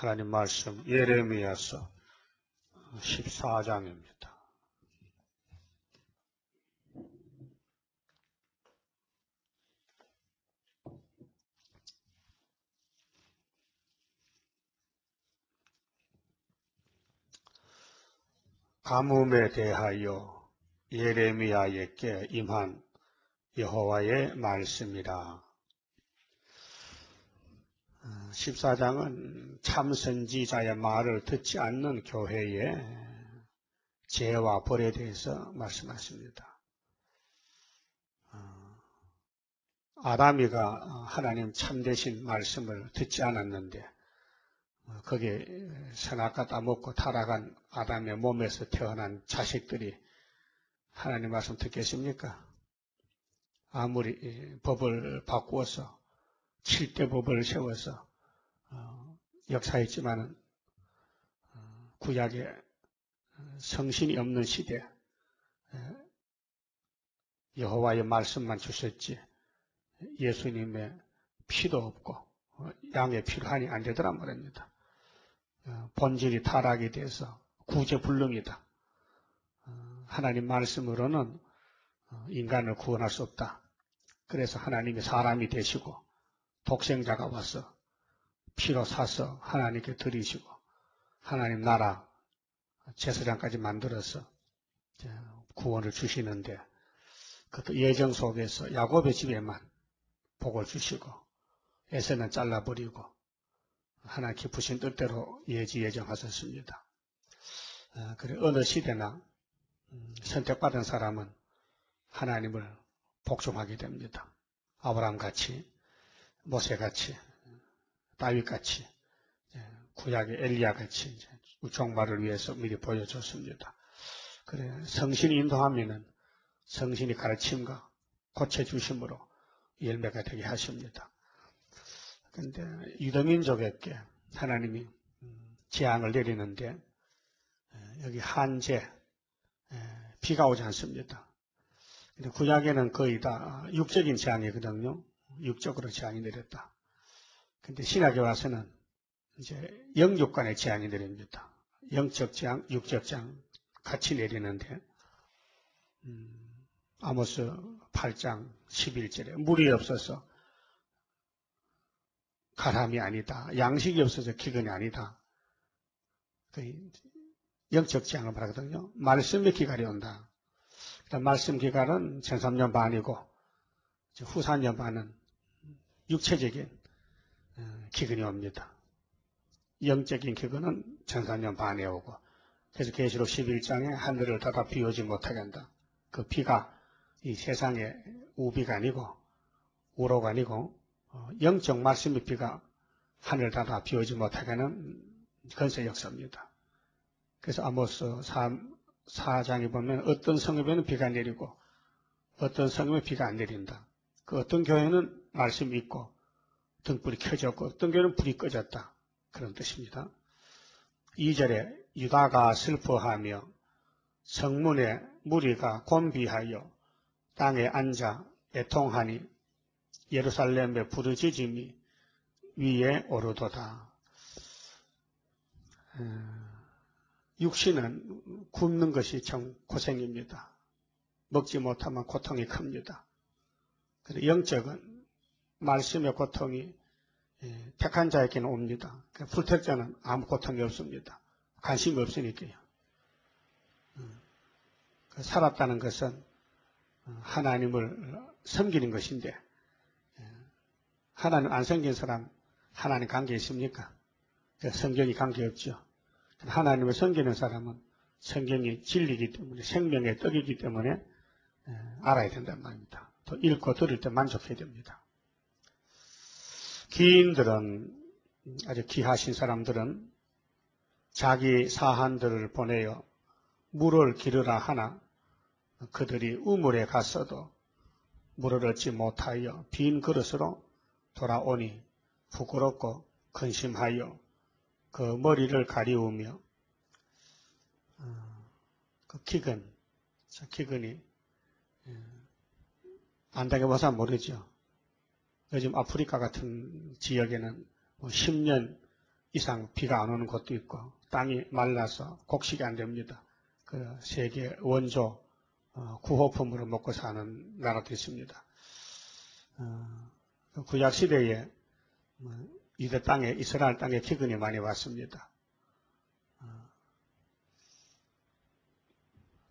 하나님 말씀 예레미야서 14장입니다. 가뭄에 대하여 예레미야에게 임한 여호와의 말씀이라. 14장은 참선지자의 말을 듣지 않는 교회의 죄와 벌에 대해서 말씀하십니다. 아담이가 하나님 참되신 말씀을 듣지 않았는데 거기에 선악과 따먹고 타락한 아담의 몸에서 태어난 자식들이 하나님 말씀 듣겠습니까? 아무리 법을 바꾸어서 7대 법을 세워서 역사했지만은 구약에 성신이 없는 시대 여호와의 말씀만 주셨지 예수님의 피도 없고 양의 피로 하니 안 되더란 말입니다. 본질이 타락이 돼서 구제불능이다. 하나님 말씀으로는 인간을 구원할 수 없다. 그래서 하나님이 사람이 되시고 독생자가 와서 피로 사서 하나님께 드리시고 하나님 나라 제사장까지 만들어서 구원을 주시는데 그것도 예정 속에서 야곱의 집에만 복을 주시고 에서는 잘라버리고 하나님 기쁘신 뜻대로 예정하셨습니다. 그래 어느 시대나 선택받은 사람은 하나님을 복종하게 됩니다. 아브라함같이 모세같이 다윗같이 구약의 엘리야같이 종말을 위해서 미리 보여줬습니다. 그래 성신이 인도하면은 성신이 가르침과 고쳐주심으로 열매가 되게 하십니다. 그런데 유대민족에게 하나님이 재앙을 내리는데 여기 한재 비가 오지 않습니다. 근데 구약에는 거의 다 육적인 재앙이거든요. 육적으로 재앙이 내렸다. 근데 신약에 와서는 이제 영육간의 재앙이 내립니다. 영적 재앙, 육적 재앙 같이 내리는데 아모스 8장 11절에 물이 없어서 가람이 아니다. 양식이 없어서 기근이 아니다. 영적 재앙을 말하거든요. 말씀의 기갈이 온다. 말씀 기갈은 1300년 반이고 후 4년 반은 육체적인 기근이 옵니다. 영적인 기근은 1300년 반에 오고 그래서 계시록 11장에 하늘을 닫아 비 오지 못하게 한다. 그 비가 이 세상의 우비가 아니고 우로가 아니고 영적 말씀의 비가 하늘을 닫아 비 오지 못하게 하는 건설 역사입니다. 그래서 아모스 4장에 보면 어떤 성읍에는 비가 내리고 어떤 성읍에 비가 안 내린다. 그 어떤 교회는 말씀이 있고 등불이 켜졌고 어떤 교회는 불이 꺼졌다. 그런 뜻입니다. 2절에 유다가 슬퍼하며 성문의 무리가 곤비하여 땅에 앉아 애통하니 예루살렘의 부르짖음이 위에 오르도다. 육신은 굶는 것이 참 고생입니다. 먹지 못하면 고통이 큽니다. 그런데 영적은 말씀의 고통이 택한 자에게는 옵니다. 불택자는 아무 고통이 없습니다. 관심이 없으니까요. 살았다는 것은 하나님을 섬기는 것인데 하나님 안 섬긴 사람 하나님 관계 있습니까? 성경이 관계없죠. 하나님을 섬기는 사람은 성경이 진리이기 때문에 생명의 떡이기 때문에 알아야 된단 말입니다. 또 읽고 들을 때 만족해야 됩니다. 기인들은 아주 귀하신 사람들은 자기 사한들을 보내어 물을 기르라 하나 그들이 우물에 갔어도 물을 얻지 못하여 빈 그릇으로 돌아오니 부끄럽고 근심하여 그 머리를 가리우며 그 기근이 안다게 봐서 모르죠. 요즘 아프리카 같은 지역에는 10년 이상 비가 안 오는 곳도 있고 땅이 말라서 곡식이 안 됩니다. 그 세계 원조 구호품으로 먹고 사는 나라도 있습니다. 구약 시대에 유대 땅에 이스라엘 땅에 기근이 많이 왔습니다.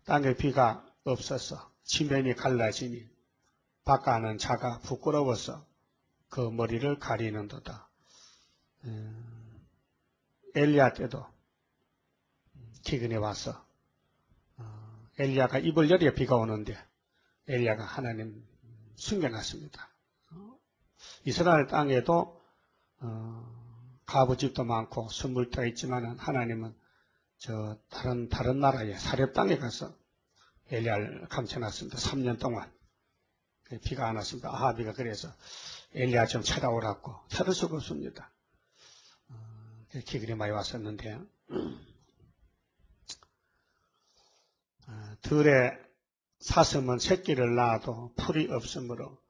땅에 비가 없어서 지면이 갈라지니 바깥은 자가 부끄러워서 그 머리를 가리는도다. 엘리야 때도 기근이 와서 엘리야가 입을 열에 비가 오는데 엘리야가 하나님 숨겨놨습니다. 이스라엘 땅에도 가부집도 많고 순물도 있지만 하나님은 저 다른 나라의 사렙 땅에 가서 엘리야를 감춰놨습니다. 3년 동안 비가 안 왔습니다. 아하비가 그래서 엘리야 좀 찾아오라고 찾을 수가 없습니다. 기근이 많이 왔었는데 들에 사슴은 새끼를 낳아도 풀이 없으므로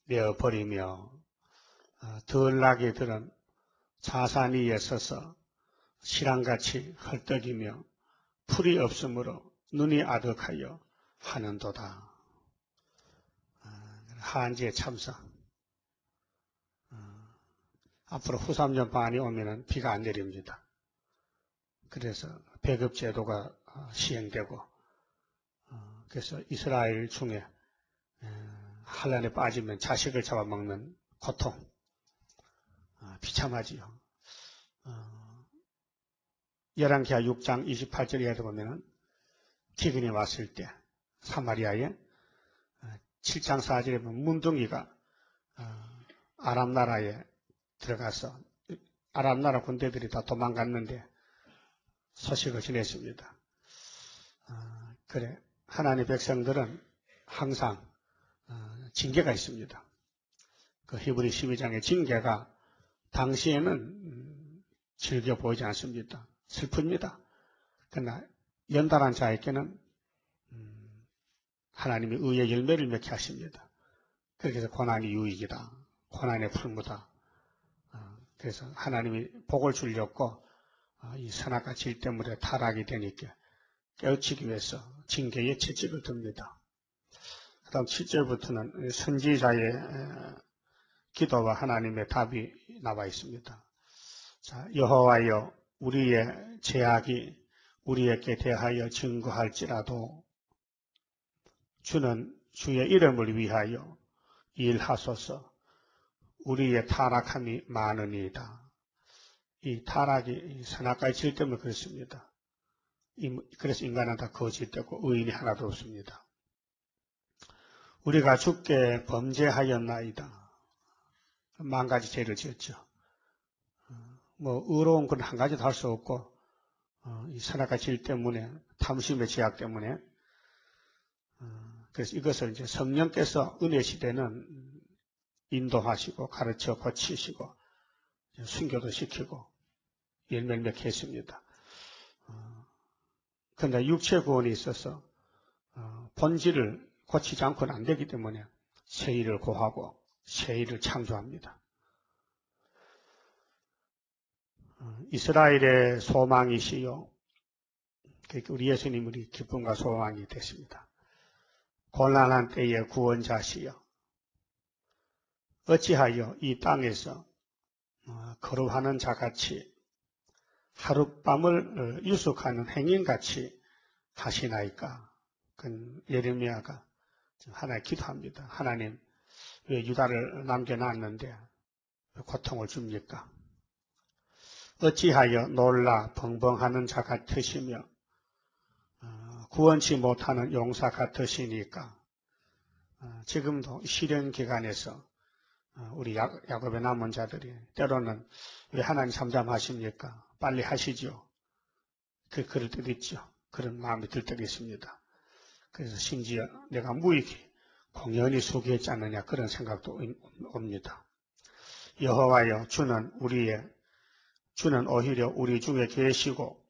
내어버리며 들나귀들은 자산 위에 서서 실랑같이 헐떡이며 풀이 없으므로 눈이 아득하여 하는도다. 한지의 참사. 앞으로 후 3년 반이 오면은 비가 안 내립니다. 그래서 배급제도가 시행되고, 그래서 이스라엘 중에 환란에 빠지면 자식을 잡아먹는 고통, 비참하지요. 열왕기하 6장 28절에 보면은 기근이 왔을 때 사마리아에 7장 4절에 보면 문둥이가 아람 나라에 들어가서 아람 나라 군대들이 다 도망갔는데 소식을 전했습니다. 그래 하나님의 백성들은 항상 징계가 있습니다. 그 히브리 12장의 징계가 당시에는 즐겨 보이지 않습니다. 슬픕니다. 그러나 연달한 자에게는 하나님이 의의 열매를 맺게 하십니다. 그렇게 해서 고난이 유익이다. 고난의 풀무다. 그래서 하나님이 복을 주려고 이 선악과 질 때문에 타락이 되니까 깨우치기 위해서 징계의 채찍을 듭니다. 그 다음 7절부터는 선지자의 기도와 하나님의 답이 나와 있습니다. 자, 여호와여 우리의 죄악이 우리에게 대하여 증거할지라도 주는 주의 이름을 위하여 일하소서. 우리의 타락함이 많으니이다. 이 타락이 선악과의 질 때문에 그렇습니다. 그래서 인간은 다 거짓되고 의인이 하나도 없습니다. 우리가 주께 범죄하였나이다. 만 가지 죄를 지었죠. 의로운 건 한 가지도 할 수 없고 이 선악과 질 때문에 탐심의 죄악 때문에 그래서 이것을 이제 성령께서 은혜 시대는 인도하시고 가르쳐 고치시고 순교도 시키고 열매를 맺게 했습니다. 그런데 육체 구원이 있어서 본질을 고치지 않고는 안 되기 때문에 새 일을 고하고 새 일을 창조합니다. 이스라엘의 소망이시요. 우리 예수님 우리 기쁨과 소망이 되십니다. 곤란한 때의 구원자시여. 어찌하여 이 땅에서 거룩하는 자같이 하룻밤을 유숙하는 행인같이 하시나이까? 그건 예레미야가 하나님 기도합니다. 하나님 왜 유다를 남겨놨는데 왜 고통을 줍니까? 어찌하여 놀라 벙벙하는 자 같으시며 구원치 못하는 용사 같으시니까? 지금도 시련 기간에서 우리 야곱의 남은 자들이 때로는 왜 하나님 잠잠하십니까? 빨리 하시죠. 그럴 때도 있죠. 그런 마음이 들 때도 있습니다. 그래서 심지어 내가 무익히 공연히 수고했지 않느냐 그런 생각도 옵니다. 여호와여 주는 오히려 우리 중에 계시고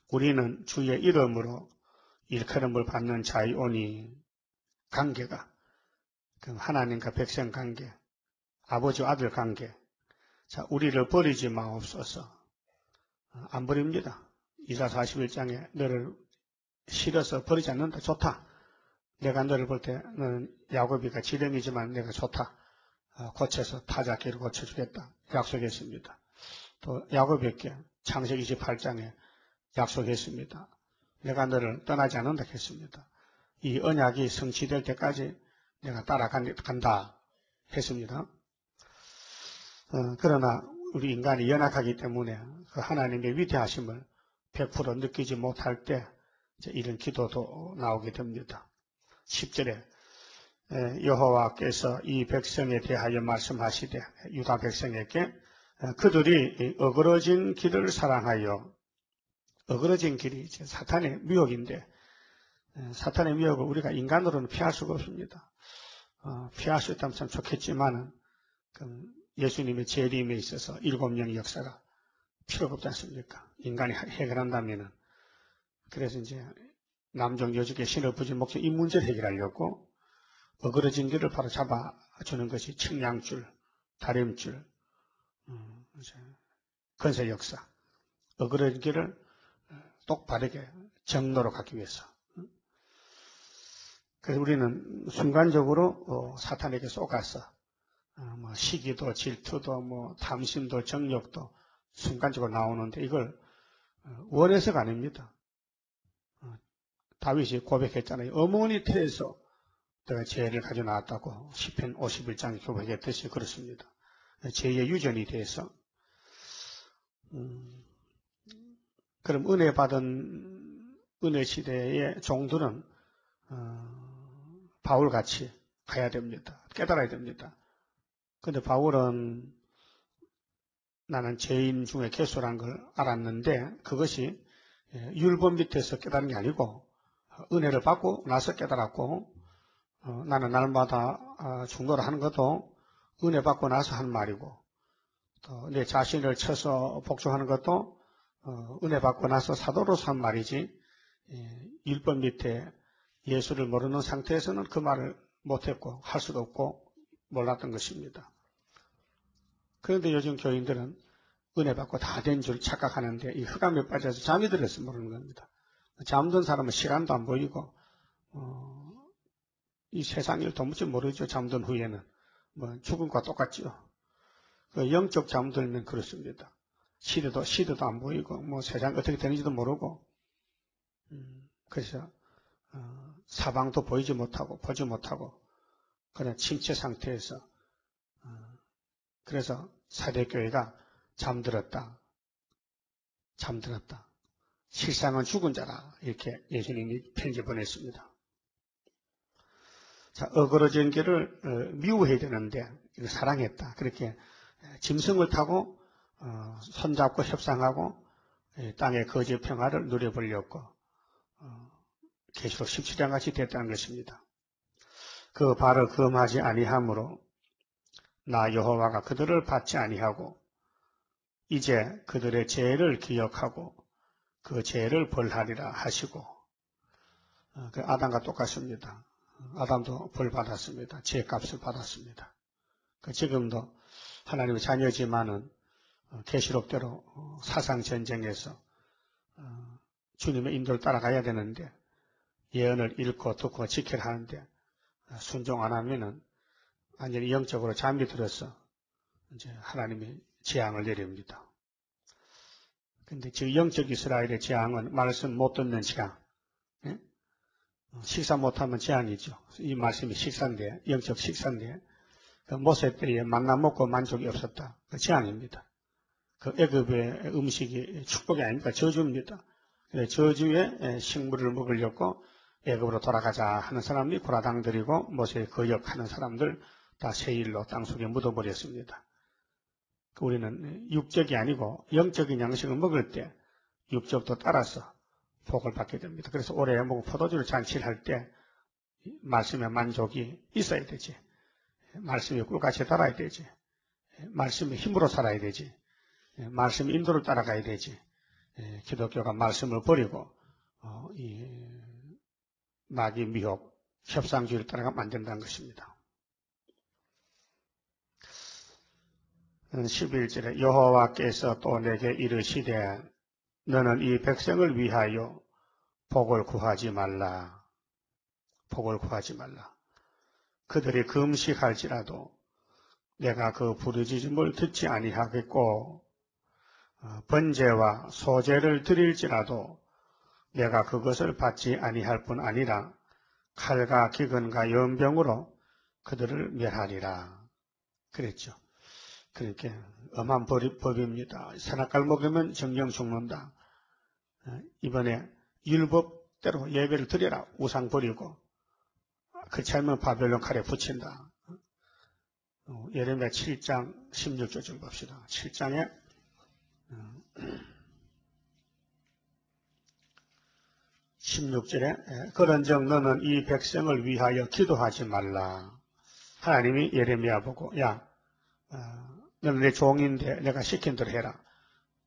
우리는 주의 이름으로 일컬음을 받는 자이오니 관계가 그럼 하나님과 백성 관계 아버지와 아들 관계 자 우리를 버리지 마옵소서. 안 버립니다. 이사 41장에 너를 싫어서 버리지 않는다. 좋다. 내가 너를 볼 때 너는 야곱이가 지렁이지만 내가 좋다. 고쳐서 타작기를 고쳐주겠다. 약속했습니다. 또 야곱에게 창세기 28장에 약속했습니다. 내가 너를 떠나지 않는다 했습니다. 이 언약이 성취될 때까지 내가 따라간다 했습니다. 그러나 우리 인간이 연약하기 때문에 그 하나님의 위대하심을 100% 느끼지 못할 때 이런 기도도 나오게 됩니다. 10절에 여호와께서 이 백성에 대하여 말씀하시되 유다 백성에게 그들이 어그러진 길을 사랑하여 어그러진 길이 사탄의 미혹인데 사탄의 미혹을 우리가 인간으로는 피할 수가 없습니다. 피할 수 있다면 참 좋겠지만은 예수님의 재림에 있어서 7년의 역사가 필요가 없지 않습니까? 인간이 해결한다면은. 그래서 이제 남종 여족의 신을 부진 목적 이 문제를 해결하려고 어그러진 길을 바로 잡아주는 것이 측량줄, 다림줄, 건설 역사. 어그러진 길을 똑바르게 정로로 가기 위해서. 그래서 우리는 순간적으로 사탄에게 속아서 뭐 시기도 질투도 탐심도 정욕도 순간적으로 나오는데 이걸 원해서가 아닙니다. 다윗이 고백했잖아요. 어머니 태에서 내가 죄를 가져 나왔다고 시편 51장에 고백했듯이 그렇습니다. 죄의 유전이 돼서 그럼 은혜 받은 은혜 시대의 종들은 바울같이 가야 됩니다. 깨달아야 됩니다. 근데 바울은 나는 죄인 중에 괴수란 걸 알았는데 그것이 율법 밑에서 깨달은 게 아니고 은혜를 받고 나서 깨달았고 나는 날마다 중노를 하는 것도 은혜 받고 나서 한 말이고 또 내 자신을 쳐서 복종하는 것도 은혜 받고 나서 사도로서 한 말이지 율법 밑에 예수를 모르는 상태에서는 그 말을 못했고 할 수도 없고 몰랐던 것입니다. 그런데 요즘 교인들은 은혜 받고 다 된 줄 착각하는데 이 흑암에 빠져서 잠이 들어서 모르는 겁니다. 잠든 사람은 시간도 안 보이고 이 세상 일 도무지 모르죠. 잠든 후에는 죽음과 똑같죠. 그 영적 잠들면 그렇습니다. 시대도 안 보이고 세상 어떻게 되는지도 모르고 그래서 사방도 보이지 못하고 보지 못하고 그냥 침체 상태에서 그래서 사대교회가 잠들었다. 실상은 죽은 자라 이렇게 예수님이 편지 보냈습니다. 자, 어그러진 길을 미워해야 되는데 이거 사랑했다. 그렇게 짐승을 타고 손잡고 협상하고 땅의 거지 평화를 누려보려고 계시록 17장 같이 됐다는 것입니다. 그 발을 금하지 아니하므로 나 여호와가 그들을 받지 아니하고 이제 그들의 죄를 기억하고 그 죄를 벌하리라 하시고 그 아담과 똑같습니다. 아담도 벌 받았습니다. 죄값을 받았습니다. 지금도 하나님의 자녀지만은 계시록대로 사상 전쟁에서 주님의 인도를 따라가야 되는데 예언을 읽고 듣고 지켜야 하는데 순종 안 하면은 완전히 영적으로 잠이 들어서 이제 하나님이 재앙을 내립니다. 근데 즉 영적 이스라엘의 재앙은 말씀 못 듣는 재앙. 예? 식사 못하면 재앙이죠. 이 말씀이 식사인데 영적 식사인데 그 모세 때에 만나 먹고 만족이 없었다. 그 재앙입니다. 그 애굽의 음식이 축복이 아닙니다. 저주입니다. 저주에 식물을 먹으려고 애굽으로 돌아가자 하는 사람이 고라당들이고 모세에 거역하는 사람들 다 세일로 땅속에 묻어버렸습니다. 우리는 육적이 아니고 영적인 양식을 먹을 때 육적도 따라서 복을 받게 됩니다. 그래서 올해 포도주를 잔치를 할 때 말씀의 만족이 있어야 되지. 말씀이 꿀같이 달아야 되지. 말씀의 힘으로 살아야 되지. 말씀의 인도를 따라가야 되지. 기독교가 말씀을 버리고 이 마귀 미혹, 협상주의를 따라가면 안 된다는 것입니다. 11절에 여호와께서 또 내게 이르시되 너는 이 백성을 위하여 복을 구하지 말라. 복을 구하지 말라. 그들이 금식할지라도 내가 그 부르짖음을 듣지 아니하겠고 번제와 소제를 드릴지라도 내가 그것을 받지 아니할 뿐 아니라 칼과 기근과 연병으로 그들을 멸하리라. 그랬죠. 그렇게 엄한 법입니다. 산악갈 먹으면 정령 죽는다. 이번에 율법대로 예배를 드려라. 우상 버리고 그렇지 않으면 바벨론 칼에 붙인다. 예레미야 7장 16절 좀 봅시다. 7장에 16절에 그런즉 너는 이 백성을 위하여 기도하지 말라. 하나님이 예레미야 보고 야 너는 내 종인데 내가 시킨 대로 해라.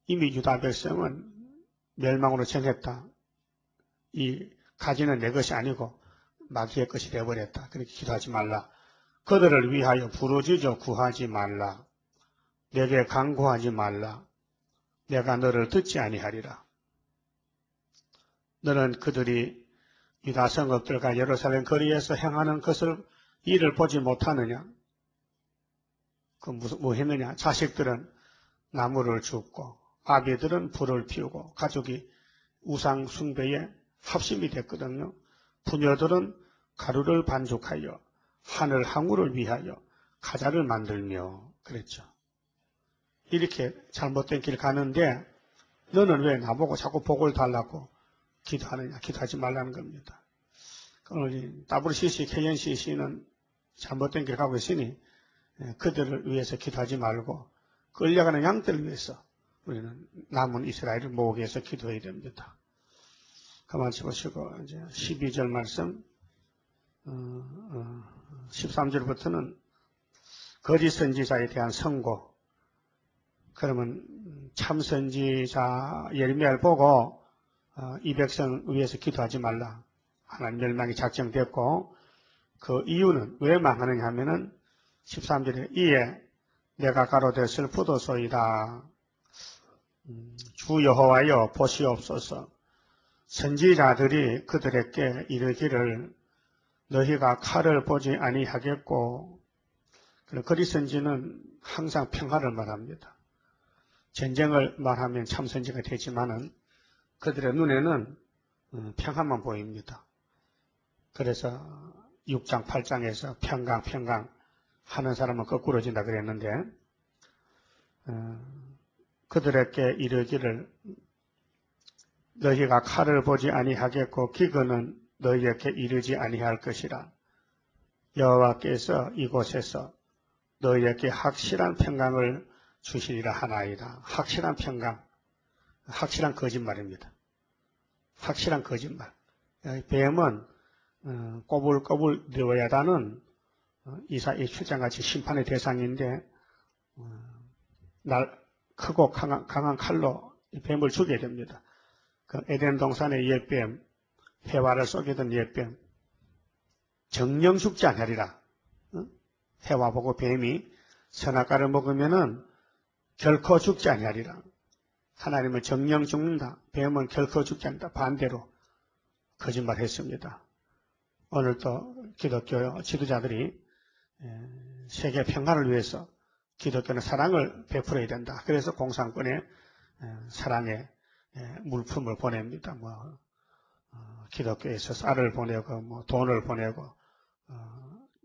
이미 유다 백성은 멸망으로 정했다. 이 가지는 내 것이 아니고 마귀의 것이 되어버렸다. 그렇게 기도하지 말라. 그들을 위하여 부르짖어 구하지 말라. 내게 간구하지 말라. 내가 너를 듣지 아니하리라. 너는 그들이 유다 성읍들과 예루살렘 거리에서 행하는 것을 이를 보지 못하느냐? 뭐 했느냐? 자식들은 나무를 줍고 아비들은 불을 피우고 가족이 우상 숭배에 합심이 됐거든요. 부녀들은 가루를 반죽하여 하늘 항우를 위하여 가자를 만들며 그랬죠. 이렇게 잘못된 길 가는데 너는 왜 나보고 자꾸 복을 달라고 기도하느냐? 기도하지 말라는 겁니다. 오늘 WCC, KNCC는 잘못된 길 가고 있으니 그들을 위해서 기도하지 말고 끌려가는 양들을 위해서 우리는 남은 이스라엘을 모으기 위해서 기도해야 됩니다. 가만히 보시고 이제 12절 말씀 13절부터는 거짓 선지자에 대한 선고. 그러면 참 선지자 예레미야를 보고 이 백성 위해서 기도하지 말라. 하나님 멸망이 작정됐고 그 이유는 왜 망하느냐 하면은 13절에 이에 내가 가로되 슬프도소이다. 주 여호와여 보시옵소서. 선지자들이 그들에게 이르기를 너희가 칼을 보지 아니하겠고 거짓 선지는 항상 평화를 말합니다. 전쟁을 말하면 참 선지가 되지만은 그들의 눈에는 평화만 보입니다. 그래서 6장 8장에서 평강 하는 사람은 거꾸로진다 그랬는데 그들에게 이르기를 너희가 칼을 보지 아니하겠고 기근은 너희에게 이르지 아니할 것이라. 여호와께서 이곳에서 너희에게 확실한 평강을 주시리라 하나이다. 확실한 평강, 확실한 거짓말입니다. 확실한 거짓말. 뱀은 꼬불꼬불 되어야다는 이사의 7장같이 심판의 대상인데 크고 강한 칼로 뱀을 죽여야 됩니다. 그 에덴 동산의 옛뱀, 해와를 쏘게던 옛뱀, 정령 죽지 않으리라. 해와 보고 뱀이 선악과를 먹으면은 결코 죽지 아니하리라. 하나님은 정령 죽는다. 뱀은 결코 죽지 않는다. 반대로 거짓말했습니다. 오늘도 기독교 지도자들이 세계 평화를 위해서 기독교는 사랑을 베풀어야 된다. 그래서 공산권에 사랑의 물품을 보냅니다. 기독교에서 쌀을 보내고 돈을 보내고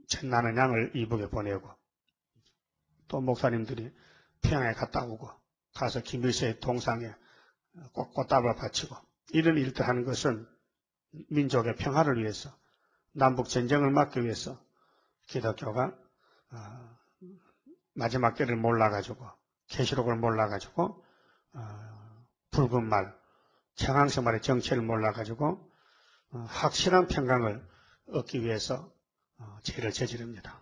천나는 양을 이북에 보내고 또 목사님들이 평양에 갔다 오고 가서 김일성의 동상에 꽃다발 바치고 이런 일들 하는 것은 민족의 평화를 위해서 남북 전쟁을 막기 위해서 기독교가 마지막 때를 몰라가지고 계시록을 몰라가지고 붉은 말 청항생활의 정체를 몰라가지고 확실한 평강을 얻기 위해서 죄를 저지릅니다.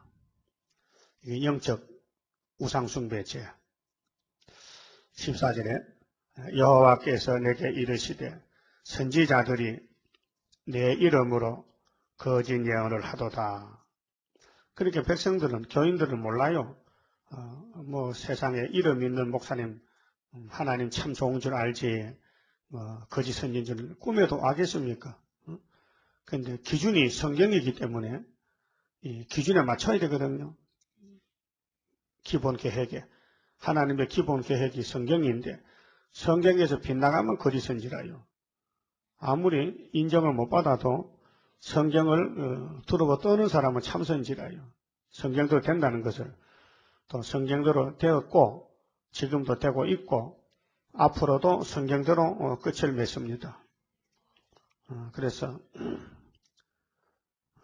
이게 영적 우상숭배의 죄. 14절에 여호와께서 내게 이르시되 선지자들이 내 이름으로 거짓 예언을 하도다. 그렇게 백성들은 교인들은 몰라요. 세상에 이름 있는 목사님 하나님 참 좋은 줄 알지 거짓 선지자를 꿈에도 알겠습니까? 그런데 기준이 성경이기 때문에 이 기준에 맞춰야 되거든요. 기본 계획에. 하나님의 기본 계획이 성경인데 성경에서 빗나가면 거짓 선지자요. 아무리 인정을 못 받아도 성경을 두르고 떠는 사람은 참선지라요. 성경대로 된다는 것을 또 성경대로 되었고 지금도 되고 있고 앞으로도 성경대로 끝을 맺습니다. 그래서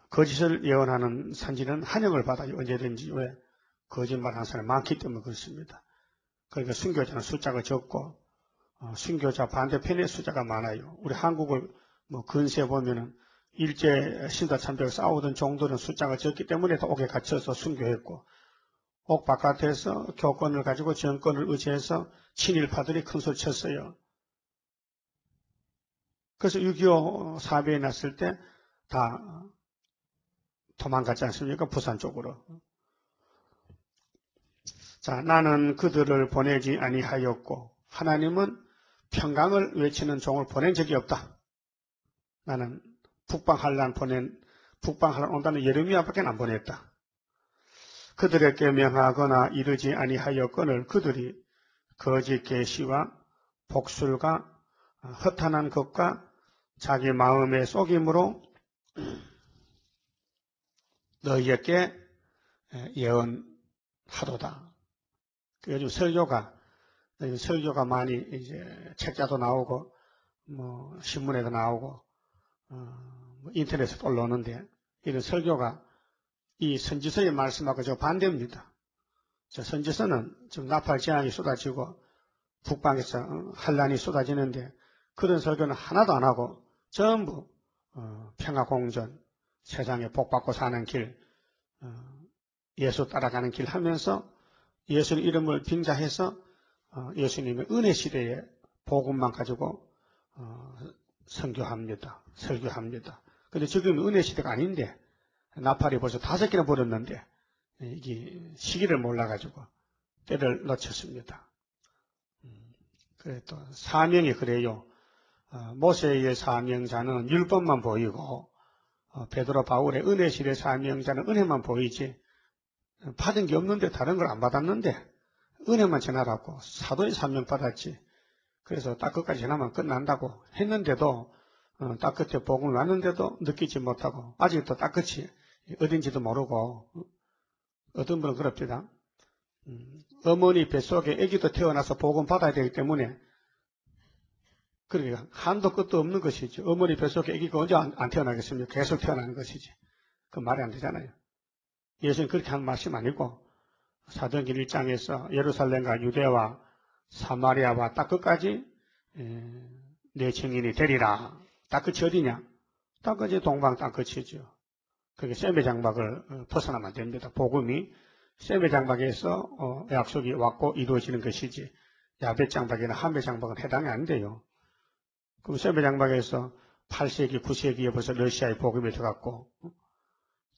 거짓을 예언하는 선지는 환영을 받아요. 언제든지. 왜? 거짓말하는 사람이 많기 때문에 그렇습니다. 그러니까 순교자는 숫자가 적고 순교자 반대편의 숫자가 많아요. 우리 한국을 근세에 보면은 일제 신사참배를 싸우던 종들은 숫자가 적기 때문에 옥에 갇혀서 순교했고 옥 바깥에서 교권을 가지고 정권을 의지해서 친일파들이 큰 소리 쳤어요. 그래서 6.25 사변이 났을 때 다 도망갔지 않습니까? 부산 쪽으로. 자, 나는 그들을 보내지 아니하였고 하나님은 평강을 외치는 종을 보낸 적이 없다. 나는 북방한란 온다는 예레미야밖에 안 보냈다. 그들에게 명하거나 이르지 아니하였거늘 그들이 거짓 계시와 복술과 허탄한 것과 자기 마음의 속임으로 너희에게 예언하도다. 요즘 설교가 많이 이제 책자도 나오고 신문에도 나오고 인터넷에도 올라오는데 이런 설교가 이 선지서의 말씀하고 저 반대입니다. 저 선지서는 지금 나팔 재앙이 쏟아지고 북방에서 환란이 쏟아지는데 그런 설교는 하나도 안 하고 전부 평화공존, 세상에 복받고 사는 길, 예수 따라가는 길 하면서 예수님 이름을 빙자해서 예수님의 은혜 시대에 복음만 가지고 설교합니다. 그런데 지금 은혜 시대가 아닌데 나팔이 벌써 5개나 버렸는데 이게 시기를 몰라가지고 때를 놓쳤습니다. 그래 또 사명이 그래요. 모세의 사명자는 율법만 보이고 베드로 바울의 은혜 시대 사명자는 은혜만 보이지 받은 게 없는데 다른 걸 안 받았는데 은혜만 전하라고 사도의 사명 받았지. 그래서 딱 끝까지 전하면 끝난다고 했는데도 딱 끝에 복음을 왔는데도 느끼지 못하고 아직도 딱 끝이 어딘지도 모르고 어떤 분은 그럽니다. 어머니 뱃속에 아기도 태어나서 복음 받아야 되기 때문에 그러니까 한도 끝도 없는 것이죠. 어머니 뱃속에 아기가 언제 안 태어나겠습니까? 계속 태어나는 것이지. 그 말이 안 되잖아요. 예수는 그렇게 한 말씀 아니고 사도행전 1장에서 예루살렘과 유대와 사마리아와 딱 끝까지 내 증인이 되리라. 딱 끝이 어디냐? 딱 끝이 동방 딱 끝이죠. 그게 셈의 장막을 벗어나면 안 됩니다. 복음이 셈의 장막에서 약속이 왔고 이루어지는 것이지 야벳 장막이나 함의 장막은 해당이 안 돼요. 그럼 셈의 장막에서 8세기, 9세기에 벌써 러시아의 복음이 들어갔고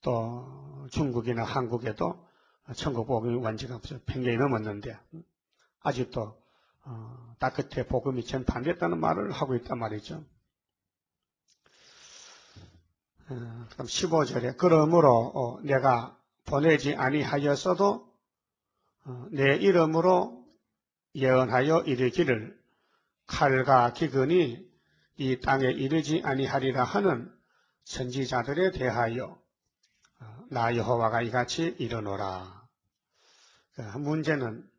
또 중국이나 한국에도 천국 복음이 완지가 없어요. 100년이 넘었는데 아직도 딱 끝에 복음이 전파됐다는 말을 하고 있단 말이죠. 그럼 15절에 그러므로 내가 보내지 아니하였어도 내 이름으로 예언하여 이르기를 칼과 기근이 이 땅에 이르지 아니하리라 하는 선지자들에 대하여 나 여호와가 이같이 이르노라. 문제는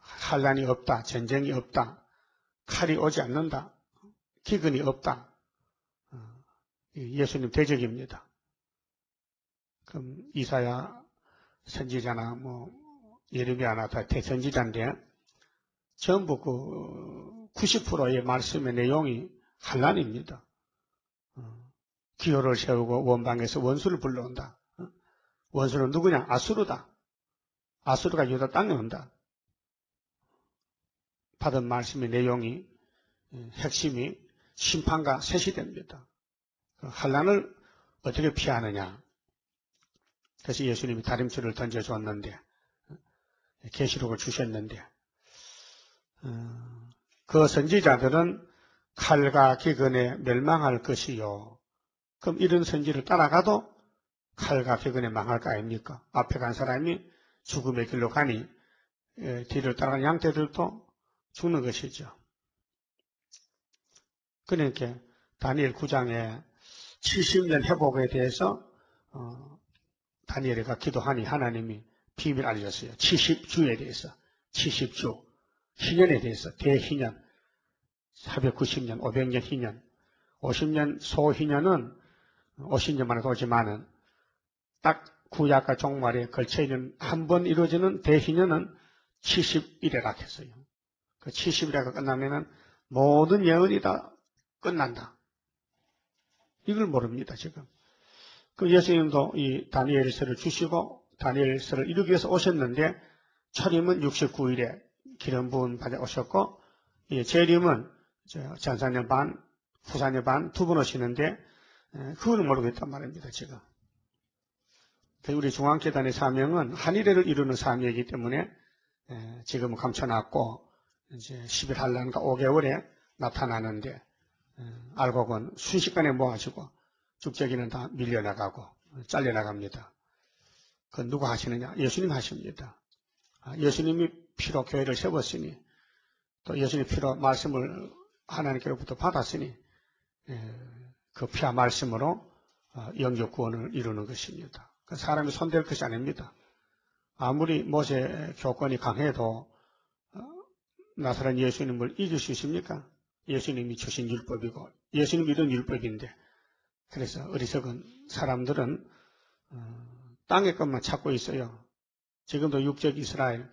환란이 없다, 전쟁이 없다, 칼이 오지 않는다, 기근이 없다. 예수님 대적입니다. 그럼 이사야 선지자나 예레미야나 다 대선지자인데 전부 그 90%의 말씀의 내용이 환란입니다. 기호를 세우고 원방에서 원수를 불러온다. 원수는 누구냐? 아수르다. 아수르가 유다 땅에 온다. 받은 말씀의 내용이 핵심이 심판과 세시됩니다. 환란을 어떻게 피하느냐? 그래서 예수님이 다림줄을 던져줬는데 계시록을 주셨는데 그 선지자들은 칼과 기근에 멸망할 것이요. 그럼 이런 선지를 따라가도 칼과 기근에 망할 거 아닙니까? 앞에 간 사람이 죽음의 길로 가니 뒤를 따라간 양떼들도 죽는 것이죠. 그러니까 다니엘 9장에 70년 회복에 대해서 다니엘이가 기도하니 하나님이 비밀 알려줬어요. 70주에 대해서, 70주, 희년에 대해서, 대희년, 490년, 500년 희년, 50년 소희년은 50년 만에 오지만은 딱 구약과 종말에 걸쳐있는 한 번 이루어지는 대희년은 70일이라 했어요. 그 70일이가 끝나면은 모든 예언이 다 끝난다. 이걸 모릅니다, 지금. 그 예수님도 이 다니엘서를 주시고 다니엘서를 이루기 위해서 오셨는데 초림은 69일에 기름 부은 받아 오셨고 재림은 전사년 반, 후사년 반 두 번 오시는데 그걸 모르겠단 말입니다, 지금. 우리 중앙재단의 사명은 한일회를 이루는 사명이기 때문에 지금은 감춰놨고 이제 10일 한란과 5개월에 나타나는데 알고 보면 순식간에 모아지고 죽재기는 다 밀려나가고 잘려나갑니다. 그건 누가 하시느냐? 예수님 하십니다. 예수님이 피로 교회를 세웠으니 또 예수님 피로 말씀을 하나님께로부터 받았으니 그 피와 말씀으로 영적 구원을 이루는 것입니다. 사람이 손댈 것이 아닙니다. 아무리 모세 교권이 강해도 나사렛 예수님을 이길 수 있습니까? 예수님이 주신 율법이고 예수님이 이런 율법인데 그래서 어리석은 사람들은 땅의 것만 찾고 있어요. 지금도 육적 이스라엘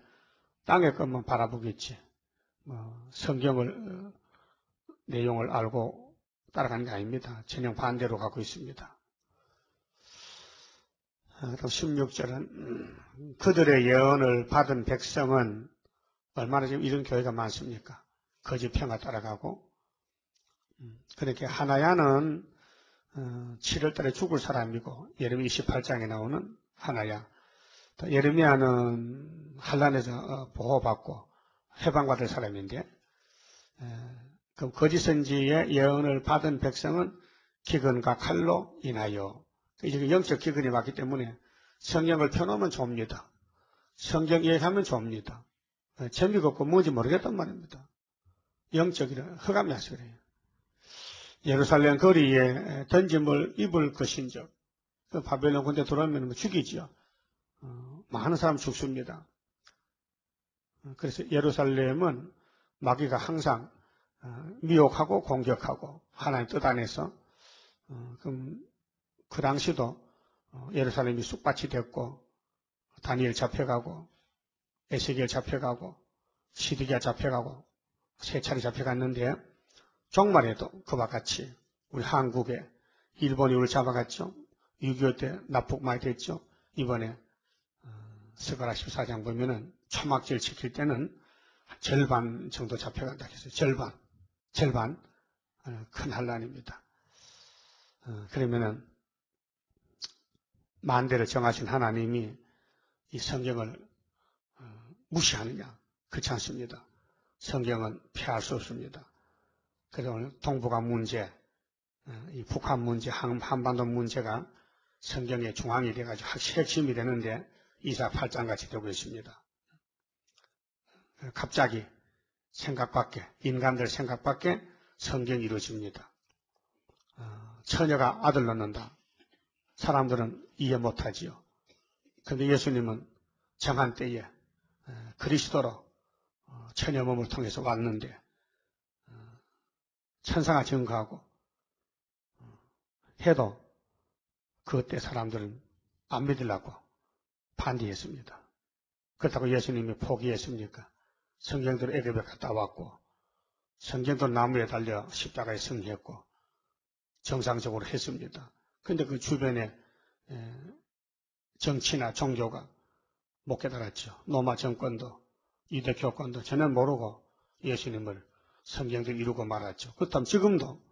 땅의 것만 바라보겠지. 성경을 내용을 알고 따라가는 게 아닙니다. 전혀 반대로 가고 있습니다. 그럼 16절은 그들의 예언을 받은 백성은 얼마나 지금 이런 교회가 많습니까? 거짓 평화 따라가고 그렇게 하나야는 7월달에 죽을 사람이고 예레미야 28장에 나오는 하나야. 또 예레미야는 환란에서 보호받고 해방받을 사람인데 그럼 거짓 선지의 예언을 받은 백성은 기근과 칼로 인하여 이제 영적 기근이 왔기 때문에 성경을 펴놓으면 좁니다. 성경 얘기하면 좁니다. 재미가 없고 뭔지 모르겠단 말입니다. 영적이라 흑암이 와서 그래요. 예루살렘 거리에 던짐을 입을 것인즉 그 바벨론 군대 들어오면 죽이지요. 많은 사람 죽습니다. 그래서 예루살렘은 마귀가 항상 미혹하고 공격하고 하나님 뜻 안에서 그럼 그 당시도 예루살렘이 쑥밭이 됐고 다니엘 잡혀가고 에스겔 잡혀가고 시드기야 잡혀가고 세 차례 잡혀갔는데 종말에도 그와 같이 우리 한국에 일본이 우리를 잡아갔죠. 6.25 때 납북 많이 됐죠. 이번에 스가랴 14장 보면은 초막절 지킬 때는 절반 정도 잡혀간다 했어요. 절반 큰 환란입니다. 그러면은 만대를 정하신 하나님이 이 성경을 무시하느냐? 그렇지 않습니다. 성경은 피할 수 없습니다. 그래서 오늘 동북아 문제, 이 북한 문제, 한반도 문제가 성경의 중앙이 돼가지고 핵심이 되는데 이사 8장 같이 되고 있습니다. 갑자기 인간들 생각 밖에 성경이 이루어집니다. 처녀가 아들 낳는다. 사람들은 이해 못하지요. 그런데 예수님은 정한 때에 그리스도로 처녀 몸을 통해서 왔는데 천사가 증거하고 해도 그때 사람들은 안 믿으려고 반대했습니다. 그렇다고 예수님이 포기했습니까? 성경대로 애굽에 갔다 왔고 성경도 나무에 달려 십자가에 승리했고 정상적으로 했습니다. 그런데 그 주변에 정치나 종교가 못 깨달았죠. 로마 정권도 유대 교권도 전혀 모르고 예수님을 성경대로 이루고 말았죠. 그렇다면 지금도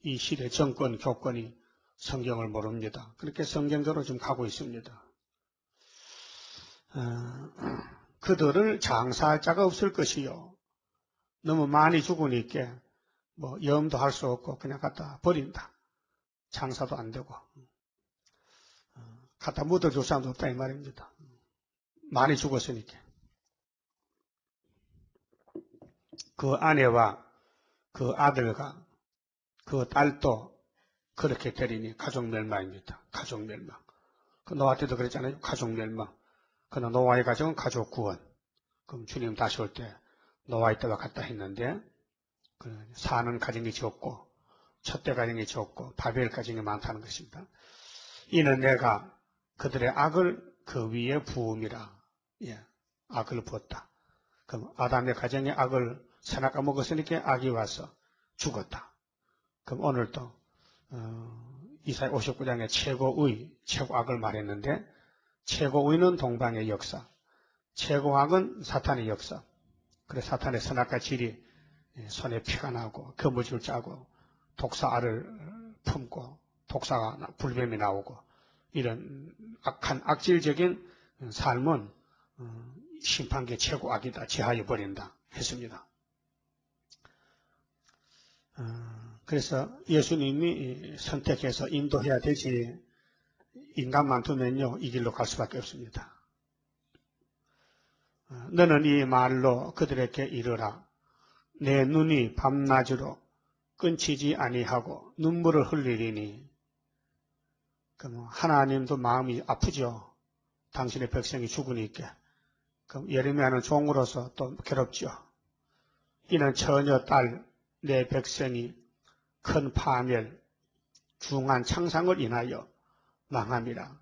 이 시대 정권, 교권이 성경을 모릅니다. 그렇게 성경대로 지금 가고 있습니다. 그들을 장사할 자가 없을 것이요. 너무 많이 죽으니까 뭐 염도 할 수 없고 그냥 갖다 버린다. 장사도 안 되고 갖다 묻어줄 사람도 없다 이 말입니다. 많이 죽었으니까. 그 아내와 그 아들과 그 딸도 그렇게 되리니 가족 멸망입니다. 가족 멸망. 그 노아 때도 그랬잖아요. 가족 멸망. 그러나 노아의 가정은 가족 구원. 그럼 주님 다시 올 때 노아의 때와 같다 했는데 사는 가정이 적고 첫대 가정이 적고 바벨 가정이 많다는 것입니다. 이는 내가 그들의 악을 그 위에 부음이라. 예, 악을 부었다. 그럼 아담의 가정의 악을 선악과 먹었으니까 악이 와서 죽었다. 그럼 오늘도 이사야 59장의 최고 악을 말했는데 최고의는 동방의 역사, 최고악은 사탄의 역사. 그래서 사탄의 선악과 질이 손에 피가 나고 거무줄 짜고 독사알을 품고 독사가 불뱀이 나오고 이런 악한 악질적인 삶은 심판계 최고악이다. 제하여 버린다 했습니다. 그래서 예수님이 선택해서 인도해야 되지 인간만 두면요 이 길로 갈 수밖에 없습니다. 너는 이 말로 그들에게 이르라. 내 눈이 밤낮으로 끊치지 아니하고 눈물을 흘리리니. 그럼 하나님도 마음이 아프죠. 당신의 백성이 죽으니까. 그럼 예레미야는 종으로서 또 괴롭죠. 이는 처녀 딸 내 백성이 큰 파멸, 중한 창상을 인하여 망함이라.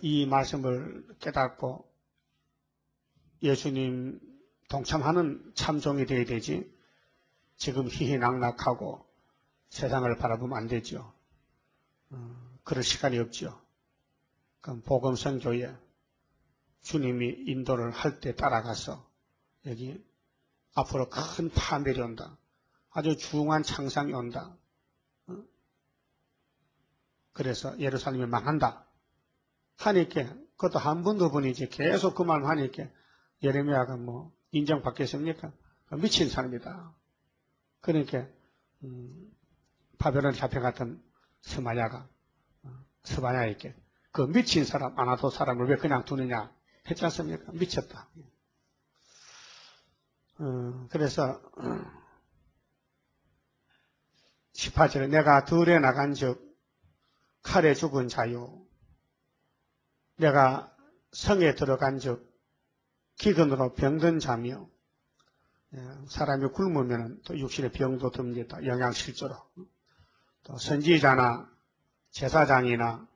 이 말씀을 깨닫고 예수님 동참하는 참종이 되어야 되지 지금 희희낙낙하고 세상을 바라보면 안 되죠. 그럴 시간이 없죠. 그럼 복음 선교에 주님이 인도를 할 때 따라가서 여기 앞으로 큰 파멸이 온다. 아주 중한 창상이 온다. 그래서 예루살렘이 망한다. 하니까 그것도 한 번도 보니지 계속 그 말만 하니까 예레미야가 뭐 인정받겠습니까? 미친 사람이다. 그러니까 바벨론 잡혀갔던 스바냐에게 그 미친 사람 아나도 사람을 왜 그냥 두느냐 했지 않습니까? 미쳤다. 그래서 18절에 내가 들에 나간 즉 칼에 죽은 자요 내가 성에 들어간 즉 기근으로 병든 자며 사람이 굶으면 또 육신의 병도 듭니다. 영양실조로. 또 선지자나 제사장이나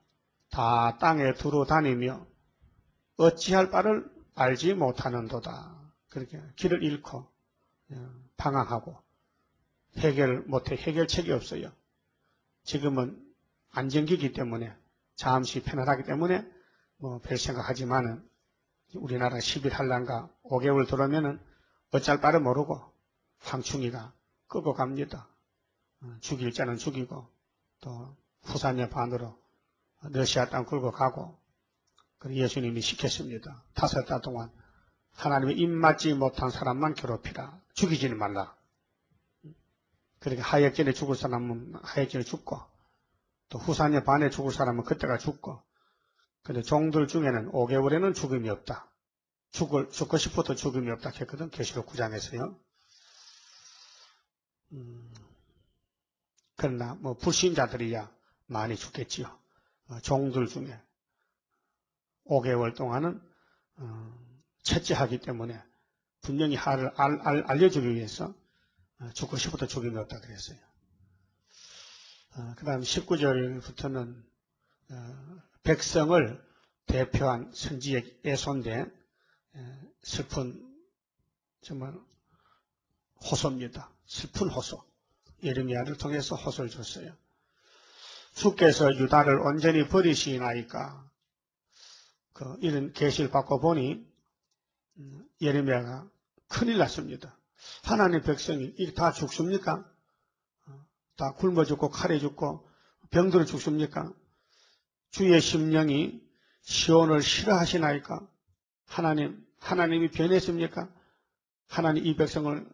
다 땅에 두루 다니며 어찌할 바를 알지 못하는도다. 그렇게 길을 잃고 방황하고 해결책이 없어요. 지금은 안정기이기 때문에 잠시 편안하기 때문에 뭐 별 생각하지만은 우리나라 10일 한란가 5개월 들어오면은 어쩔 바를 모르고 황충이가 끄고 갑니다. 죽일 자는 죽이고 또 후사녀 반으로 러시아 땅 끌고 가고 그리고 예수님이 시켰습니다. 5달 동안 하나님의 입맞지 못한 사람만 괴롭히라. 죽이지는 말라. 그렇게 하역전에 죽을 사람은 하역전에 죽고 또 후사녀 반에 죽을 사람은 그때가 죽고 근데 종들 중에는 5개월에는 죽음이 없다. 죽고 싶어도 죽음이 없다 했거든. 계시록 9장에서요. 그러나 뭐 불신자들이야 많이 죽겠지요. 종들 중에 5개월 동안은 채째하기 때문에 분명히 하를 알려주기 위해서 죽고 싶어도 죽음이 없다 그랬어요. 그 다음 19절부터는 백성을 대표한 선지의 예손된 슬픈 정말 호소입니다. 슬픈 호소. 예레미야를 통해서 호소를 줬어요. 주께서 유다를 온전히 버리시나이까. 이런 계시를 받고 보니 예레미야가 큰일 났습니다. 하나님 백성이 이게 다 죽습니까? 다 굶어 죽고 칼에 죽고 병들어 죽습니까? 주의 심령이 시온을 싫어하시나이까? 하나님이 변했습니까? 하나님 이 백성을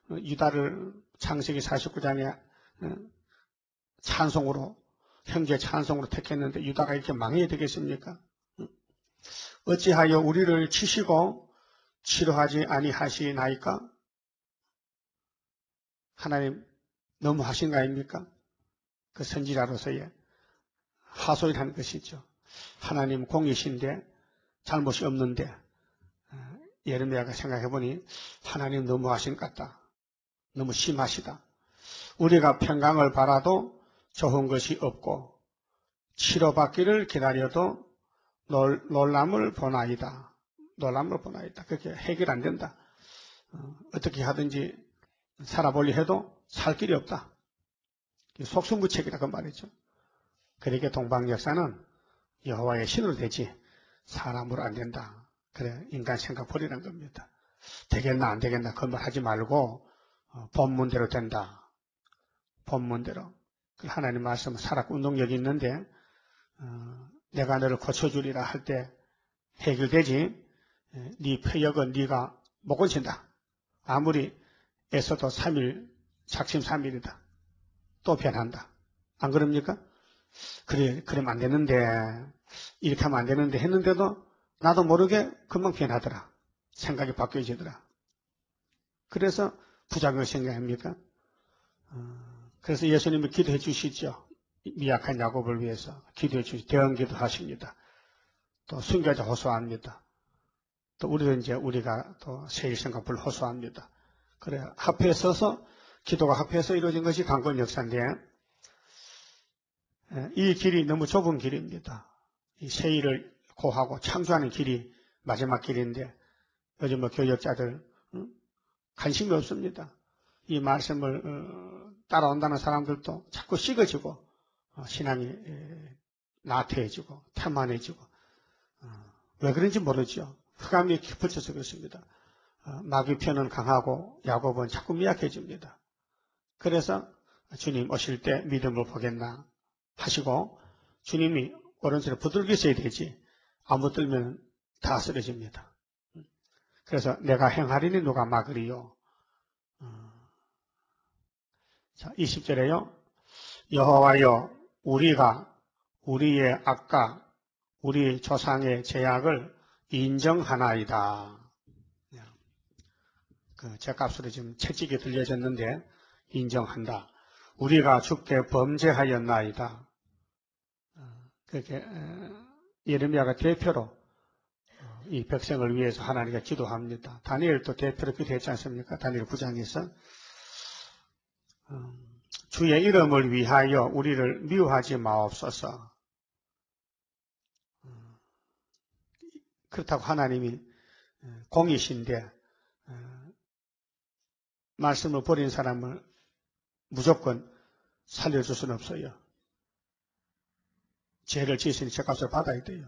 유다를 창세기 49장에 찬송으로 형제 찬송으로 택했는데 유다가 이렇게 망해야 되겠습니까? 어찌하여 우리를 치시고 치료하지 아니하시나이까? 하나님 너무 하신 거 아닙니까? 그 선지자로서의 하소연하는 것이죠. 하나님 공이신데 잘못이 없는데 예레미야가 생각해보니 하나님 너무 하신 것 같다. 너무 심하시다. 우리가 평강을 바라도 좋은 것이 없고 치료받기를 기다려도 놀람을 보나이다. 놀람을 보나이다. 그렇게 해결 안 된다. 어떻게 하든지 살아보려 해도 살 길이 없다. 속수무책이다 그 말이죠. 그러니까 동방 역사는 여호와의 신으로 되지 사람으로 안 된다. 그래 인간 생각 버리는 겁니다. 되겠나 안 되겠나 그 말 하지 말고 본문대로 된다. 본문대로. 하나님 말씀은 살아 운동력이 있는데 내가 너를 고쳐주리라 할 때 해결되지 네 폐역은 네가 못 고친다. 아무리 애써도 3일 작심 3일이다. 또 변한다. 안 그럽니까? 그러면 안 되는데 이렇게 하면 안 되는데 했는데도 나도 모르게 금방 변하더라. 생각이 바뀌어지더라. 그래서 부작용을 생각합니까? 그래서 예수님이 기도해 주시죠. 미약한 야곱을 위해서 기도해 주시죠. 대언기도 하십니다. 또 순교자 호소합니다. 또 우리도 이제 우리가 또 세일성가불 호소합니다. 그래 합해 서서 기도가 합해서 이루어진 것이 강권 역사인데 이 길이 너무 좁은 길입니다. 이 세일을 고하고 창조하는 길이 마지막 길인데 요즘 교역자들 관심이 없습니다. 이 말씀을 따라온다는 사람들도 자꾸 식어지고 신앙이 나태해지고 태만해지고 왜 그런지 모르죠. 흑암이 깊어져서 그렇습니다. 마귀 편은 강하고 야곱은 자꾸 미약해집니다. 그래서 주님 오실 때 믿음을 보겠나 하시고 주님이 오른손에 부들겨 있어야 되지 아무 들면 다 쓰러집니다. 그래서 내가 행하리니 누가 막으리요. 자, 20절에요. 여호와여 우리가 우리의 악과 우리 조상의 죄악을 인정하나이다. 그 죄값으로 지금 채찍이 들려졌는데 인정한다. 우리가 주께 범죄하였나이다. 그렇게 예레미야가 대표로 이 백성을 위해서 하나님께 기도합니다. 다니엘도 대표로 기도했지 않습니까? 다니엘 9장에서 주의 이름을 위하여 우리를 미워하지 마옵소서. 그렇다고 하나님이 공이신데 말씀을 버린 사람을 무조건 살려줄 수는 없어요. 죄를 지으시니 죄값을 받아야 돼요.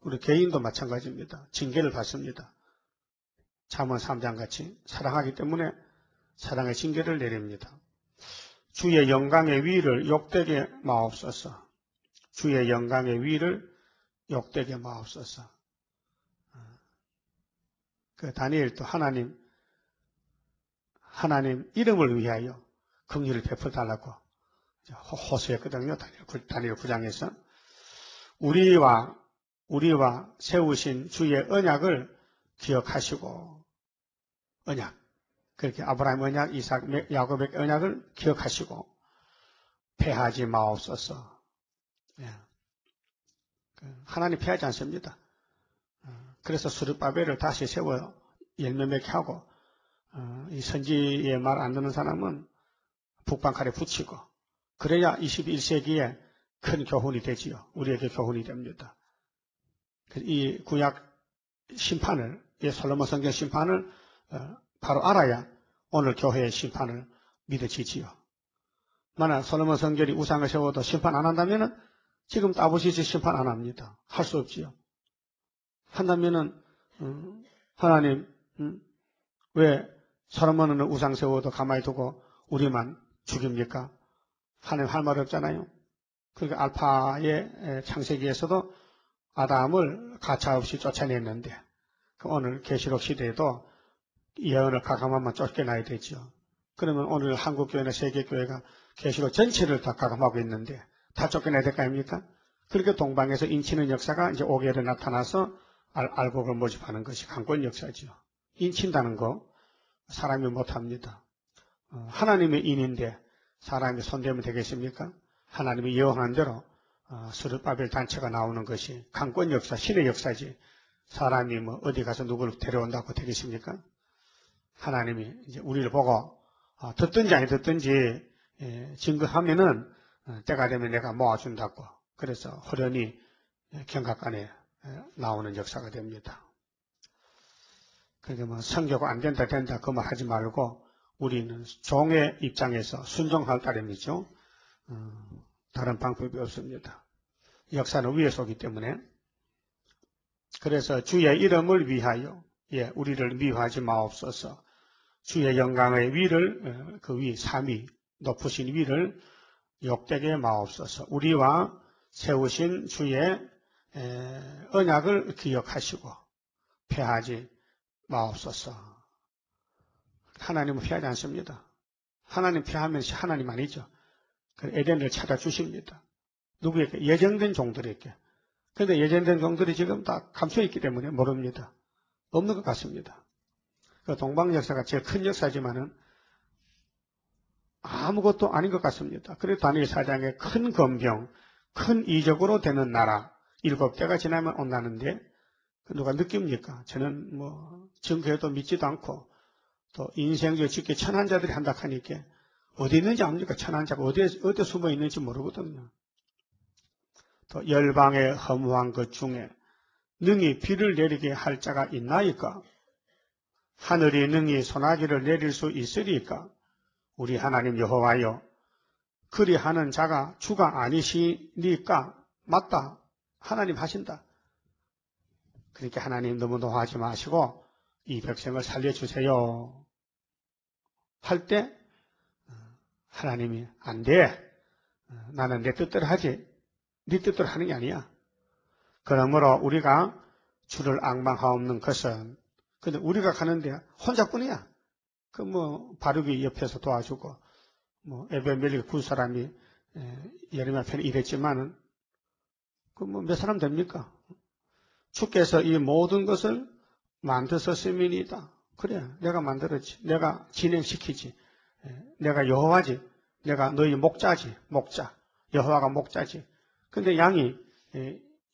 우리 개인도 마찬가지입니다. 징계를 받습니다. 잠언 3장 같이 사랑하기 때문에 사랑의 징계를 내립니다. 주의 영광의 위를 욕되게 마옵소서. 주의 영광의 위를 욕되게 마옵소서. 그 다니엘도 하나님 이름을 위하여 긍휼을 베풀어달라고 호소했거든요. 다니엘 9장에서 우리와 세우신 주의 언약을 기억하시고 언약 그렇게 아브라함 언약, 이삭, 야곱의 언약을 기억하시고 패하지 마옵소서. 하나님 패하지 않습니다. 그래서 수르바벨을 다시 세워 열매 맺게 하고 이 선지의 말 안 듣는 사람은 북방칼에 붙이고 그래야 21세기에 큰 교훈이 되지요. 우리에게 교훈이 됩니다. 이 구약 심판을, 이 솔로몬 성경 심판을 바로 알아야 오늘 교회의 심판을 믿어지지요. 만약 솔로몬 성결이 우상을 세워도 심판 안 한다면 지금 아버지지 심판 안 합니다. 할 수 없지요. 한다면은 하나님 왜 솔로몬은 우상 세워도 가만히 두고 우리만 죽입니까? 하나님 할 말 없잖아요. 그러니까 알파의 창세기에서도 아담을 가차없이 쫓아냈는데 오늘 계시록 시대에도 예언을 가감하면 쫓겨나야 되죠. 그러면 오늘 한국교회나 세계교회가 계시록 전체를 다 가감하고 있는데 다 쫓겨내야 될 거 아닙니까? 그렇게 동방에서 인치는 역사가 이제 5개월에 나타나서 알곡을 모집하는 것이 강권 역사죠. 인친다는 거 사람이 못합니다. 하나님의 인인데 사람이 손대면 되겠습니까? 하나님이 예언한 대로 스룹바벨 단체가 나오는 것이 강권 역사, 신의 역사지. 사람이 뭐 어디 가서 누구를 데려온다고 되겠습니까? 하나님이 이제 우리를 보고 듣든지 아니 듣든지 증거하면은 때가 되면 내가 모아준다고. 그래서 호련히 경각간에 나오는 역사가 됩니다. 그러니까 뭐 성교가 안 된다 그 말 하지 말고 우리는 종의 입장에서 순종할 따름이죠. 다른 방법이 없습니다. 역사는 위에서 오기 때문에. 그래서 주의 이름을 위하여 우리를 미워하지 마옵소서. 주의 영광의 위를 그 위, 삼위 높으신 위를 욕되게 마옵소서. 우리와 세우신 주의 언약을 기억하시고 패하지 마옵소서. 하나님은 패하지 않습니다. 하나님 패하면 하나님 아니죠. 에덴을 찾아주십니다. 누구에게? 예정된 종들에게. 그런데 예정된 종들이 지금 다 감춰있기 때문에 모릅니다. 없는 것 같습니다. 그 동방 역사가 제일 큰 역사지만은 아무것도 아닌 것 같습니다. 그래서 다니엘 4장에 큰 검병, 큰 이적으로 되는 나라 7대가 지나면 온다는데 누가 느낍니까? 저는 뭐 증거해도 믿지도 않고 또 인생적 쉽게 천한자들이 한다 하니까 어디 있는지 압니까? 천한자가 어디에 숨어 있는지 모르거든요. 또 열방의 허무한 것 중에 능히 비를 내리게 할 자가 있나이까? 하늘이 능히 소나기를 내릴 수 있으리까? 우리 하나님 여호와여, 그리하는 자가 주가 아니시니까? 맞다. 하나님 하신다. 그러니까 하나님 너무 노하지 마시고 이 백성을 살려주세요. 할 때 하나님이 안 돼. 나는 내 뜻대로 하지. 네 뜻대로 하는 게 아니야. 그러므로 우리가 주를 앙망하옵는 것은 근데 우리가 가는데 혼자뿐이야. 그 뭐 바룩이 옆에서 도와주고 뭐 에베멜릭 구 사람이 예레미야 편에 일했지만은 그 뭐 몇 사람 됩니까? 주께서 이 모든 것을 만드셨음이니이다. 그래, 내가 만들었지. 내가 진행시키지. 내가 여호와지. 내가 너희 목자지. 목자. 여호와가 목자지. 근데 양이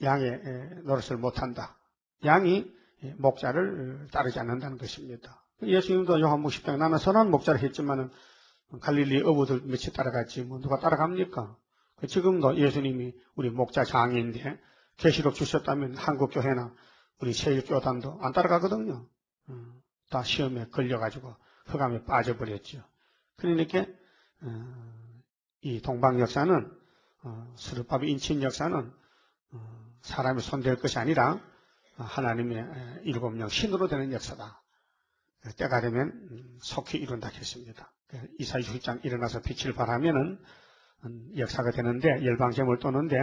양의 노릇을 못한다. 양이 목자를 따르지 않는다는 것입니다. 예수님도 요한복음 10장 나는 선한 목자를 했지만은 갈릴리 어부들 며칠 따라갔지 뭐 누가 따라갑니까? 지금도 예수님이 우리 목자 장인데 계시록 주셨다면 한국교회나 우리 세일교단도 안 따라가거든요. 다 시험에 걸려가지고 흑암에 빠져버렸죠. 그러니까 이 동방 역사는 스룹바벨 인친 역사는 사람이 손댈 것이 아니라 하나님의 7명 신으로 되는 역사다. 때가 되면 속히 이룬다 했습니다. 이사야 60장 일어나서 빛을 발하면은 역사가 되는데 열방제물 떠는데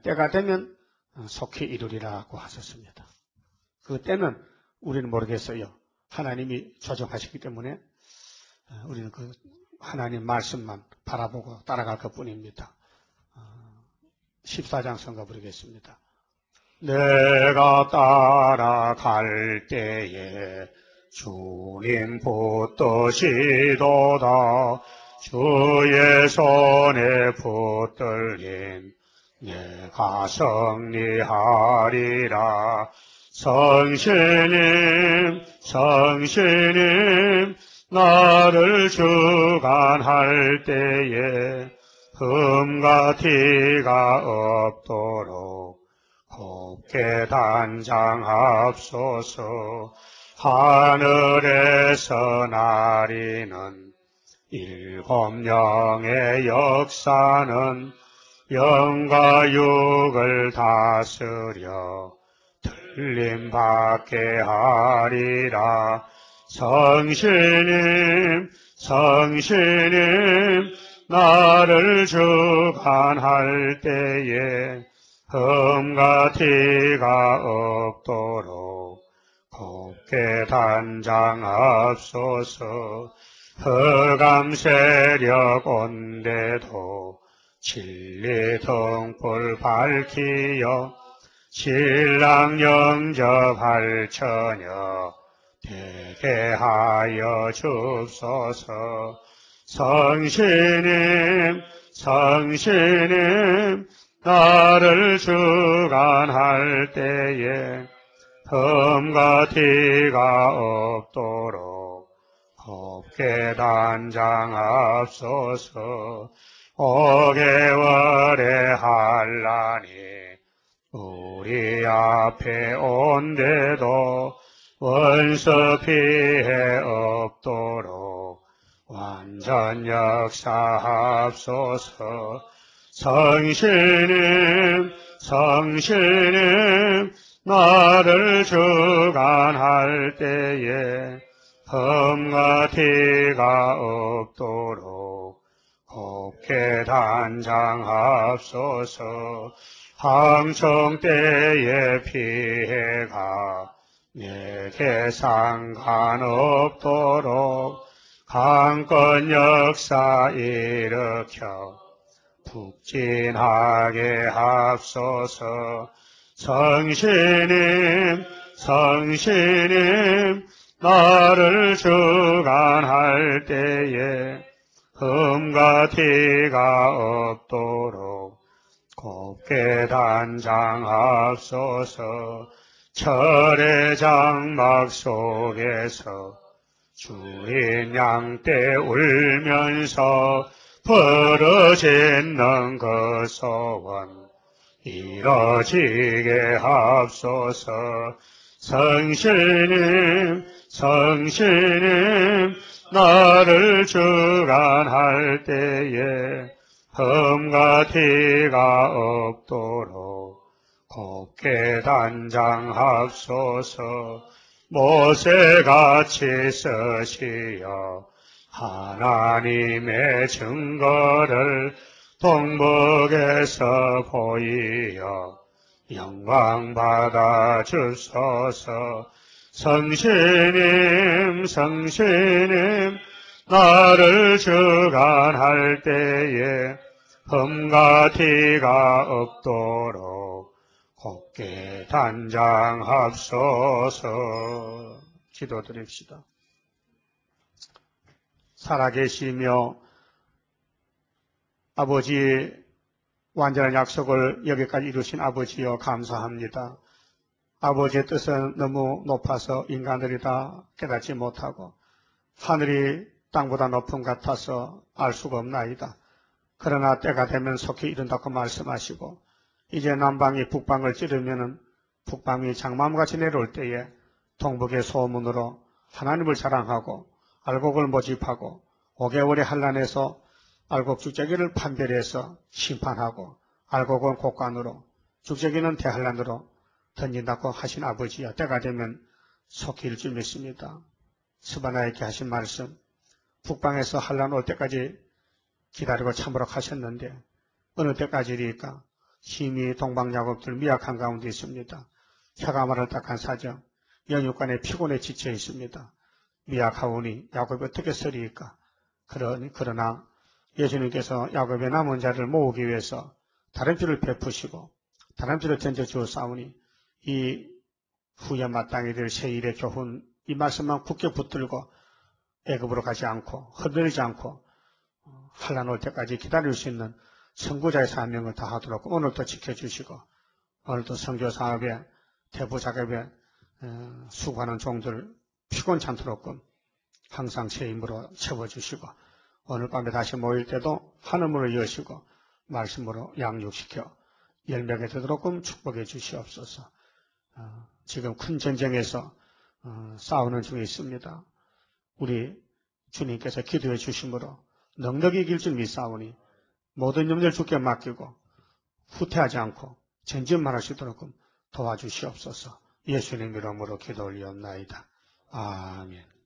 때가 되면 속히 이루리라고 하셨습니다. 그 때는 우리는 모르겠어요. 하나님이 조정하시기 때문에 우리는 그 하나님 말씀만 바라보고 따라갈 것뿐입니다. 14장 선거 부르겠습니다. 내가 따라갈 때에 주님 붙드시도다. 주의 손에 붙들린 내가 승리하리라. 성신님 성신님 나를 주관할 때에 흠과 티가 없도록 곱게 단장합소서. 하늘에서 나리는 7영의 역사는 영과 육을 다스려 틀림받게 하리라. 성신님 성신님 나를 주관할 때에 흠과 티가 없도록 곱게 단장합소서. 흑암 세력 온데도 진리 등불 밝히여 신랑 영접할 처녀 되게 하여 줍소서. 성신님 성신님 나를 주관할 때에 흠과 티가 없도록 곱게 단장합소서. 5개월의 환난이 우리 앞에 온데도 원수 피해 없도록 완전 역사합소서. 성신님 성신님 나를 주관할 때에 흠과 티가 없도록 곱게 단장합소서. 항청 때의 피해가 내게 상관없도록 강권 역사 일으켜 북진하게 합소서. 성신님 성신님 나를 주관할 때에 흠과 티가 없도록 곱게 단장합소서. 철의 장막 속에서 주인 양떼 울면서 벌어짓는 그 소원 이뤄지게 합소서. 성신님 성신님 나를 주관할 때에 흠과 티가 없도록 곱게 단장합소서. 모세같이 쓰시어 하나님의 증거를 동북에서 보이어 영광 받아 주소서. 성신님 성신님 나를 주관할 때에 흠과 티가 없도록 곱게 단장합소서. 기도드립시다. 살아계시며 아버지 완전한 약속을 여기까지 이루신 아버지여 감사합니다. 아버지의 뜻은 너무 높아서 인간들이 다 깨닫지 못하고 하늘이 땅보다 높음 같아서 알 수가 없나이다. 그러나 때가 되면 속히 이른다고 말씀하시고 이제 남방이 북방을 찌르면은 북방이 장마음같이 내려올 때에 동북의 소문으로 하나님을 자랑하고 알곡을 모집하고 5개월의 환난에서 알곡 죽재기를 판별해서 심판하고 알곡은 곡간으로 죽재기는 대환난으로 던진다고 하신 아버지여 때가 되면 속히 일 줄 믿습니다. 스바나에게 하신 말씀 북방에서 환난 올 때까지 기다리고 참으라고 하셨는데 어느 때까지일까? 힘이 동방야곱들 미약한 가운데 있습니다. 혀가 말을 딱한 사정, 연육간에 피곤에 지쳐 있습니다. 미약하오니 야곱이 어떻게 서리일까? 그러나 예수님께서 야곱의 남은 자를 모으기 위해서 다른 피를 베푸시고 다른 피를 던져주었사오니 이 후에 마땅히 될 세일의 교훈 이 말씀만 굳게 붙들고 애굽으로 가지 않고 흔들리지 않고 환난 올 때까지 기다릴 수 있는 선구자의 사명을 다하도록 오늘도 지켜주시고 오늘도 선교 사업에 대부 작업에 수고하는 종들 피곤치 않도록끔 항상 제 힘으로 채워주시고 오늘 밤에 다시 모일 때도 하늘문을 여시고 말씀으로 양육시켜 열매가 되도록끔 축복해 주시옵소서. 지금 큰 전쟁에서 싸우는 중에 있습니다. 우리 주님께서 기도해 주심으로 넉넉히 이길 줄 믿사오니 모든 염려를 주께 맡기고 후퇴하지 않고 전진만 할 수 있도록 도와주시옵소서. 예수님 이름으로 기도 올리옵나이다. 아멘.